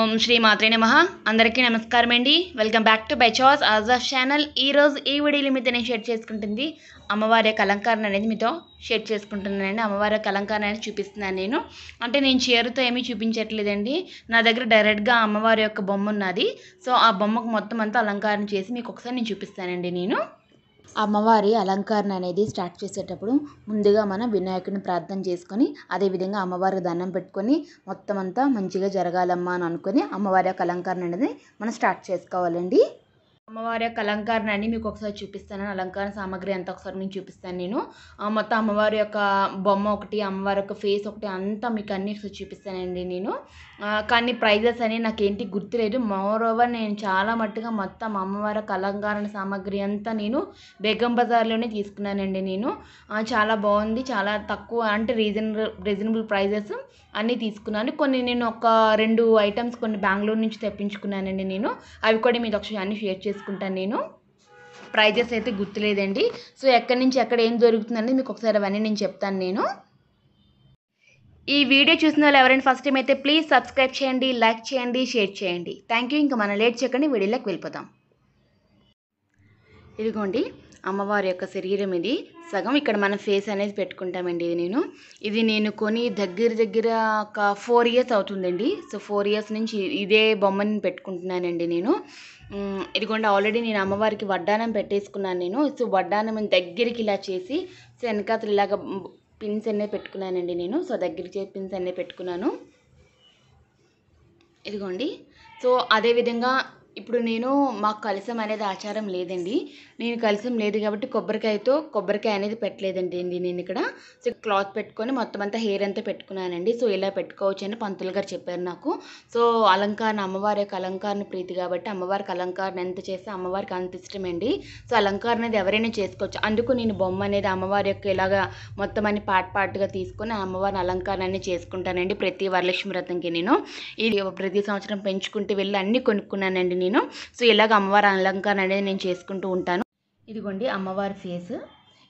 ఓం శ్రీ మాత్రే నమః. అందరికీ నమస్కారం అండి. Welcome back to by choice ఆజాఫ్ ఛానల్. ఈరోజు ఈ వీడియోలో మీతో నేను షేర్ చేసుకుంటుంది అమ్మవారి యొక్క అలంకరణ అనేది మీతో షేర్ చేసుకుంటున్నానండి. అమ్మవారి యొక్క అలంకరణ అనేది చూపిస్తున్నాను నేను. అంటే నేను చీరతో ఏమీ చూపించట్లేదండి. నా దగ్గర డైరెక్ట్గా అమ్మవారి యొక్క బొమ్మ ఉన్నది. సో ఆ బొమ్మకు మొత్తం అంతా అలంకరణ చేసి మీకు ఒకసారి నేను చూపిస్తానండి. నేను అమ్మవారి అలంకరణ అనేది స్టార్ట్ చేసేటప్పుడు ముందుగా మనం వినాయకుడిని ప్రార్థన చేసుకొని అదేవిధంగా అమ్మవారికి దండం పెట్టుకొని మొత్తం అంతా మంచిగా జరగాలమ్మా అని అనుకొని అమ్మవారి యొక్క అలంకరణ అనేది మనం స్టార్ట్ చేసుకోవాలండి. అమ్మవారి యొక్క అలంకరణ అని మీకు ఒకసారి చూపిస్తాను. అలంకరణ సామాగ్రి అంతా ఒకసారి నేను చూపిస్తాను. నేను మొత్తం అమ్మవారి యొక్క బొమ్మ ఒకటి, అమ్మవారి యొక్క ఫేస్ ఒకటి అంతా మీకు అన్ని చూపిస్తానండి నేను. కానీ ప్రైజెస్ అని నాకేంటి గుర్తులేదు. మోర్ ఓవర్ నేను చాలా మట్టుగా మొత్తం అమ్మవారి యొక్క అలంకరణ సామాగ్రి అంతా నేను బేగం బజార్లోనే తీసుకున్నానండి. నేను చాలా బాగుంది, చాలా తక్కువ అంటే రీజనబుల్ ప్రైజెస్ అన్నీ తీసుకున్నాను. కొన్ని నేను ఒక 2 ఐటమ్స్ కొన్ని బెంగళూరు నుంచి తెప్పించుకున్నానండి. నేను అవి కూడా మీతో ఒకసారి అన్నీ షేర్ చేసుకుంటాను. నేను ప్రైజెస్ అయితే గుర్తులేదండి. సో ఎక్కడి నుంచి ఎక్కడ ఏం దొరుకుతుందండి మీకు ఒకసారి అవన్నీ నేను చెప్తాను. నేను ఈ వీడియో చూసిన వాళ్ళు ఎవరైనా ఫస్ట్ టైం అయితే ప్లీజ్ సబ్స్క్రైబ్ చేయండి, లైక్ చేయండి, షేర్ చేయండి. Thank you. ఇంకా మనం లేట్ చేయకండి వీడియోలోకి వెళ్ళిపోతాం. ఇదిగోండి అమ్మవారి యొక్క శరీరం ఇది సగం. ఇక్కడ మన ఫేస్ అనేది పెట్టుకుంటామండి. ఇది నేను కొని దగ్గర ఒక 4 ఇయర్స్ అవుతుందండి. సో 4 ఇయర్స్ నుంచి ఇదే బొమ్మని పెట్టుకుంటున్నానండి. నేను ఇదిగోండి ఆల్రెడీ నేను అమ్మవారికి వడ్డానం పెట్టేసుకున్నాను. నేను సో వడ్డానం దగ్గరికి ఇలా చేసి సో వెనకాతలు ఇలాగ పిన్స్ అన్నీ పెట్టుకున్నానండి. నేను సో దగ్గరికి చేసి పిన్స్ అన్నీ పెట్టుకున్నాను. ఇదిగోండి. సో అదేవిధంగా ఇప్పుడు నేను మాకు కలశం అనేది ఆచారం లేదండి. నేను కలశం లేదు కాబట్టి కొబ్బరికాయ అనేది పెట్టలేదండి. నేను ఇక్కడ సో క్లాత్ పెట్టుకొని మొత్తం అంతా హెయిర్ అంతా పెట్టుకున్నానండి. సో ఇలా పెట్టుకోవచ్చు అని పంతులు గారు చెప్పారు నాకు. సో అలంకరణ అమ్మవారి యొక్క అలంకరణ ప్రీతి కాబట్టి అమ్మవారికి అలంకరణ ఎంత చేస్తే అమ్మవారికి అంత ఇష్టమండి. సో అలంకరణ అనేది ఎవరైనా చేసుకోవచ్చు. అందుకు నేను బొమ్మ అనేది అమ్మవారి యొక్క ఇలాగా మొత్తం అన్ని పార్ట్గా తీసుకొని అమ్మవారిని అలంకరణ అనేది చేసుకుంటానండి. ప్రతి వరలక్ష్మి వ్రతంకి నేను ఇది ప్రతి సంవత్సరం పెంచుకుంటూ వెళ్ళి అన్నీ కొనుక్కున్నానండి. నేను సో ఇలాగ అమ్మవారి అలంకరణ అనేది నేను చేసుకుంటూ ఉంటాను. ఇదిగోండి అమ్మవారి ఫేస్.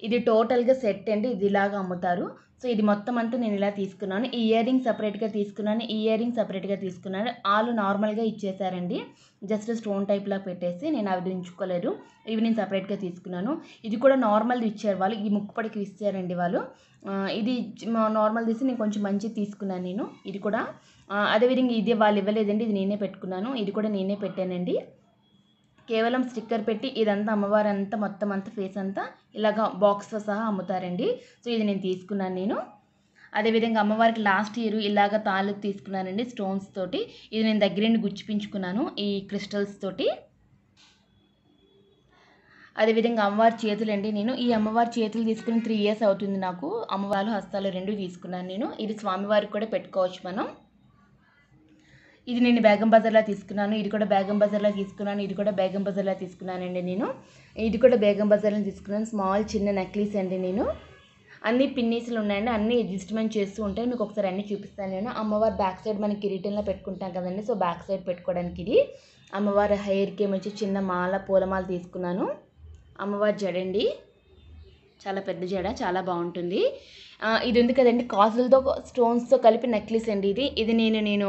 ఇది టోటల్గా సెట్ అండి. ఇది ఇలాగ అమ్ముతారు. సో ఇది మొత్తం అంతా నేను ఇలా తీసుకున్నాను. ఈ ఇయర్ రింగ్ సపరేట్గా తీసుకున్నాను, ఈ ఇయర్ రింగ్ సపరేట్గా తీసుకున్నాను. వాళ్ళు నార్మల్గా ఇచ్చేసారండి. జస్ట్ స్టోన్ టైప్లా పెట్టేసి నేను అవి ఉంచుకోలేదు. ఇవి నేను సపరేట్గా తీసుకున్నాను. ఇది కూడా నార్మల్ ఇచ్చారు వాళ్ళు. ఈ ముక్కుపడికి ఇచ్చారండి వాళ్ళు. ఇది నార్మల్ తీసి నేను కొంచెం మంచిది తీసుకున్నాను. నేను ఇది కూడా అదేవిధంగా ఇది వాళ్ళు ఇవ్వలేదండి. ఇది నేనే పెట్టుకున్నాను. ఇది కూడా నేనే పెట్టానండి. కేవలం స్టిక్కర్ పెట్టి ఇదంతా అమ్మవారి అంతా మొత్తం అంతా ఫేస్ అంతా ఇలాగ బాక్స్తో సహా అమ్ముతారండి. సో ఇది నేను తీసుకున్నాను. నేను అదేవిధంగా అమ్మవారికి లాస్ట్ ఇయర్ ఇలాగ తాళ్ళు తీసుకున్నానండి స్టోన్స్ తోటి. ఇది నేను దగ్గరండి గుచ్చిపించుకున్నాను ఈ క్రిస్టల్స్ తోటి. అదేవిధంగా అమ్మవారి చేతులు అండి. నేను ఈ అమ్మవారి చేతులు తీసుకుని 3 ఇయర్స్ అవుతుంది నాకు. అమ్మవారు హస్తాలు 2 తీసుకున్నాను నేను. ఇది స్వామివారికి కూడా పెట్టుకోవచ్చు మనం. ఇది నేను బేగం బజార్లో తీసుకున్నాను. ఇది కూడా బేగం బజార్లో తీసుకున్నాను. ఇది కూడా బేగం బజార్లో తీసుకున్నానండి. నేను ఇది కూడా బేగం బజార్లో తీసుకున్నాను. స్మాల్ చిన్న నెక్లెస్ అండి. నేను అన్ని పిన్నీసులు ఉన్నాయండి. అన్ని అడ్జస్ట్మెంట్ చేస్తూ ఉంటాయి. మీకు ఒకసారి అన్నీ చూపిస్తాను. నేను అమ్మవారి బ్యాక్ సైడ్ మనకి కిరీటంలో పెట్టుకుంటాం కదండి. సో బ్యాక్ సైడ్ పెట్టుకోవడానికి ఇది అమ్మవారి హెయిర్కి ఏమొచ్చి చిన్న పూలమాల తీసుకున్నాను. అమ్మవారి జడండి, చాలా పెద్ద జడ, చాలా బాగుంటుంది. ఇది ఉంది కదండి కాసులతో స్టోన్స్తో కలిపి నెక్లెస్ అండి. ఇది నేను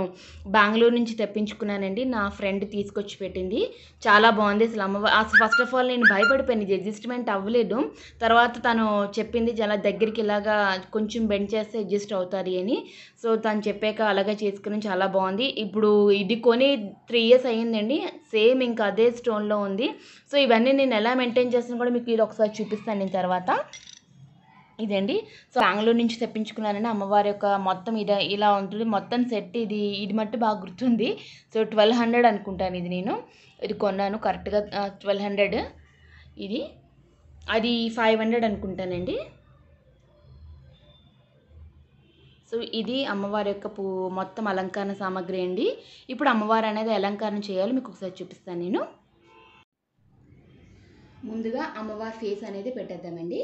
బెంగళూరు నుంచి తెప్పించుకున్నానండి. నా ఫ్రెండ్ తీసుకొచ్చి పెట్టింది. చాలా బాగుంది అసలు అమ్మవారు. ఫస్ట్ ఆఫ్ ఆల్ నేను భయపడిపోయాను, ఇది అడ్జస్ట్మెంట్ అవ్వలేదు. తర్వాత తను చెప్పింది చాలా దగ్గరికి ఇలాగా కొంచెం బెండ్ చేస్తే అడ్జస్ట్ అవుతుంది అని. సో తను చెప్పాక అలాగే చేసుకుని చాలా బాగుంది. ఇప్పుడు ఇది కొని 3 ఇయర్స్ అయ్యిందండి. సేమ్ ఇంకా అదే స్టోన్లో ఉంది. సో ఇవన్నీ నేను ఎలా మెయింటైన్ చేస్తాను కూడా మీకు ఇది ఒకసారి చూపిస్తాను నేను తర్వాత. ఇదండి. సో బెంగళూరు నుంచి తెప్పించుకున్నానండి. అమ్మవారి యొక్క మొత్తం ఇలా ఉంటుంది మొత్తం సెట్. ఇది మట్టు బాగా గుర్తుంది. సో 1200 అనుకుంటాను. ఇది కొన్నాను కరెక్ట్గా 1200. అది 500 అనుకుంటానండి. సో ఇది అమ్మవారి యొక్క మొత్తం అలంకరణ సామాగ్రి అండి. ఇప్పుడు అమ్మవారు అనేది అలంకరణ చేయాలి మీకు ఒకసారి చూపిస్తాను. నేను ముందుగా అమ్మవారి ఫేస్ అనేది పెట్టేద్దామండి.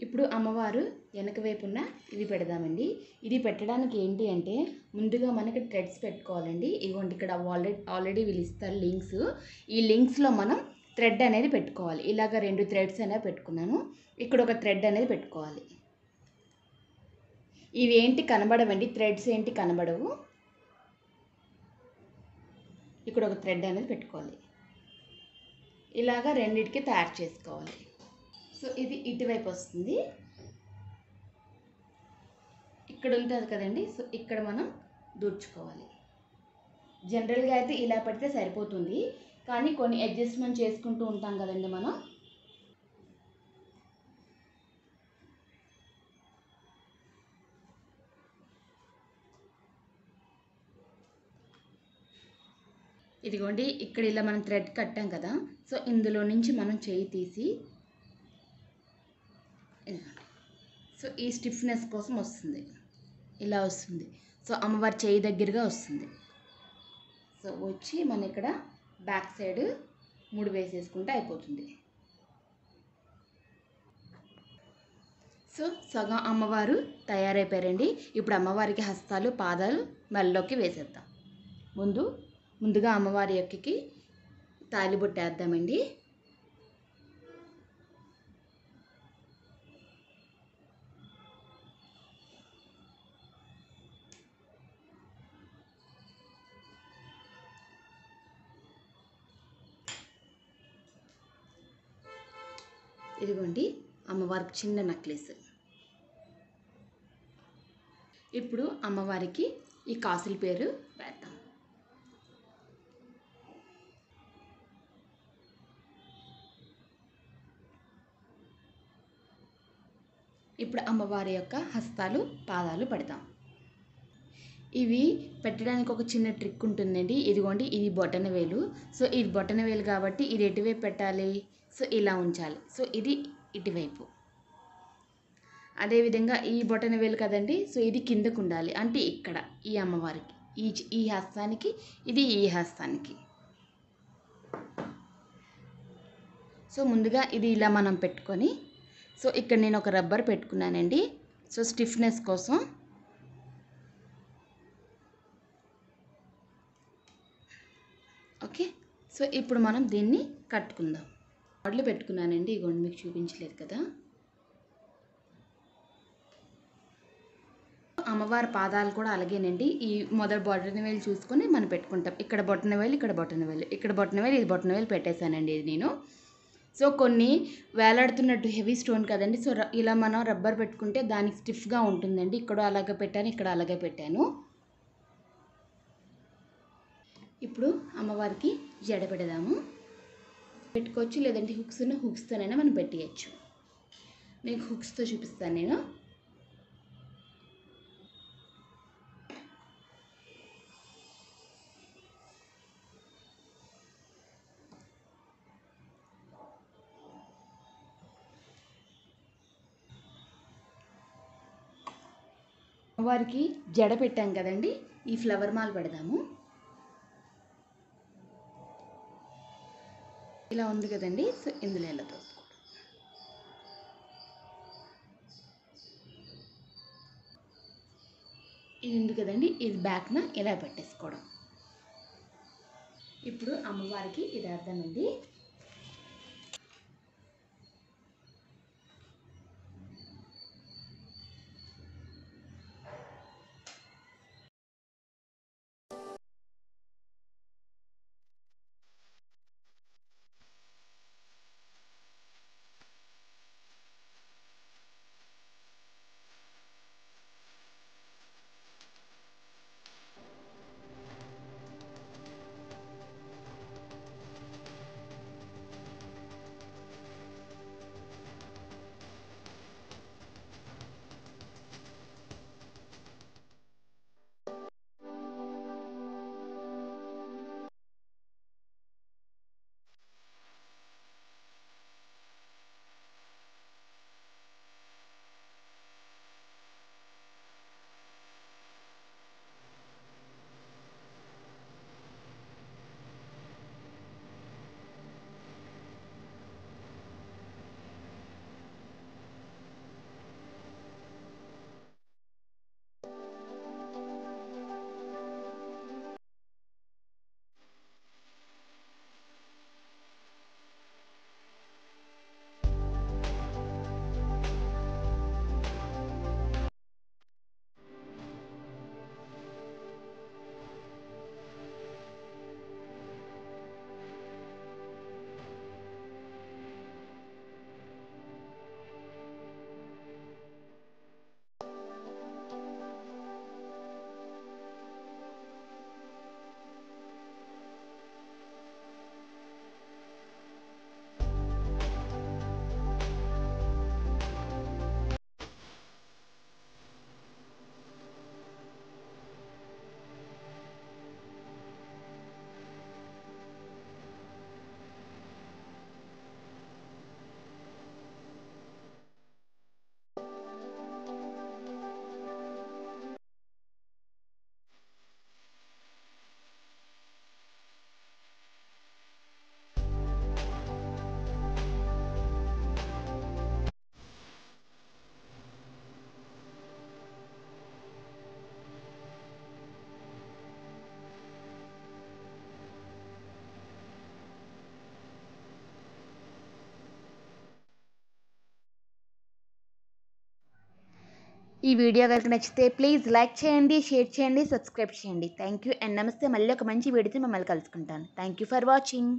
ఇప్పుడు అమ్మవారు వెనక వైపున ఇది పెడదామండి. ఇది పెట్టడానికి ఏంటి అంటే ముందుగా మనకి థ్రెడ్స్ పెట్టుకోవాలండి. ఇదిగోండి ఇక్కడ ఆల్రెడీ వీళ్ళు ఇస్తారు లింక్స్. ఈ లింక్స్లో మనం థ్రెడ్ అనేది పెట్టుకోవాలి. ఇలాగ 2 థ్రెడ్స్ అనేవి పెట్టుకున్నాను. ఇక్కడ ఒక థ్రెడ్ అనేది పెట్టుకోవాలి. ఇవేంటి కనబడవండి, థ్రెడ్స్ ఏంటి కనబడవు. ఇక్కడ ఒక థ్రెడ్ అనేది పెట్టుకోవాలి. ఇలాగా రెండిటికి తయారు చేసుకోవాలి. సో ఇది ఇటువైపు వస్తుంది, ఇక్కడ ఉంటుంది కదండి. సో ఇక్కడ మనం దూర్చుకోవాలి. జనరల్గా అయితే ఇలా పెడితే సరిపోతుంది, కానీ కొన్ని అడ్జస్ట్మెంట్ చేసుకుంటూ ఉంటాం కదండి మనం. ఇదిగోండి, ఇక్కడ ఇలా మనం థ్రెడ్ కట్టాం కదా. సో ఇందులో నుంచి మనం చేయి తీసి సో ఈ స్టిఫ్నెస్ కోసం వస్తుంది, ఇలా వస్తుంది. సో అమ్మవారి చేయి దగ్గరగా వస్తుంది. సో వచ్చి మన ఇక్కడ బ్యాక్ సైడ్ ముడి వేసేసుకుంటే అయిపోతుంది. సో సగం అమ్మవారు తయారైపోయారండి. ఇప్పుడు అమ్మవారికి హస్తాలు, పాదాలు మెడలోకి వేసేద్దాం. ముందుగా అమ్మవారి యొక్కకి తాలిబొట్టు వేద్దామండి. ఇదిగోండి అమ్మవారికి చిన్న నెక్లెస్. ఇప్పుడు అమ్మవారికి ఈ కాసుల పేరు వేద్దాం. ఇప్పుడు అమ్మవారి యొక్క హస్తాలు, పాదాలు పెడతాం. ఇవి పెట్టడానికి ఒక చిన్న ట్రిక్ ఉంటుందండి. ఇదిగోండి, ఇది బొటన వేలు. సో ఇది బొటన వేలు కాబట్టి ఇది ఎటువైపు పెట్టాలి? సో ఇలా ఉంచాలి. సో ఇది ఇటువైపు. అదేవిధంగా ఈ బొటన వేలు కదండి, సో ఇది కిందకు ఉండాలి, అంటే ఇక్కడ ఈ అమ్మవారికి, ఈ హస్తానికి, ఇది ఈ హస్తానికి. సో ముందుగా ఇది ఇలా మనం పెట్టుకొని, సో ఇక్కడ నేను ఒక రబ్బర్ పెట్టుకున్నానండి, సో స్టిఫ్నెస్ కోసం. ఓకే, సో ఇప్పుడు మనం దీన్ని కట్టుకుందాం. మోడల్ పెట్టుకున్నానండి, ఇగోండి మీకు చూపించలేదు కదా. అమ్మవారి పాదాలు కూడా అలాగేనండి. ఈ మొదటి బొటన వేలు చూసుకొని మనం పెట్టుకుంటాం. ఇక్కడ బొటన వేలు, ఇక్కడ బొటన వేలు, ఇక్కడ బొటన వేలు, ఇది బొటన వేలు పెట్టేశానండి ఇది నేను. సో కొన్ని వేలాడుతున్నట్టు హెవీ స్టోన్ కదండి, సో ఇలా మనం రబ్బర్ పెట్టుకుంటే దానికి స్టిఫ్గా ఉంటుందండి. ఇక్కడ అలాగే పెట్టాను, ఇక్కడ అలాగే పెట్టాను. ఇప్పుడు అమ్మవారికి జడ పెడదాము. పెట్టుకోవచ్చు, లేదంటే హుక్స్తోనైనా మనం పెట్టేయచ్చు. మీకు హుక్స్తో చూపిస్తాను నేను. అమ్మవారికి జడ పెట్టాం కదండి, ఈ ఫ్లవర్ మాల పెడదాము. ఇలా ఉంది కదండి, సో ఇందులో ఎలా తోసుకోవడం. ఇది ఉంది కదండి, ఇది బ్యాక్న ఇలా పెట్టేసుకోవడం. ఇప్పుడు అమ్మవారికి ఇది అర్థమండి. ఈ వీడియో కనుక నచ్చితే ప్లీజ్ లైక్ చేయండి, షేర్ చేయండి, సబ్స్క్రైబ్ చేయండి. థ్యాంక్ యూ అండ్ నమస్తే. మళ్ళీ ఒక మంచి వీడియోతో మిమ్మల్ని కలుసుకుంటాను. Thank you for watching.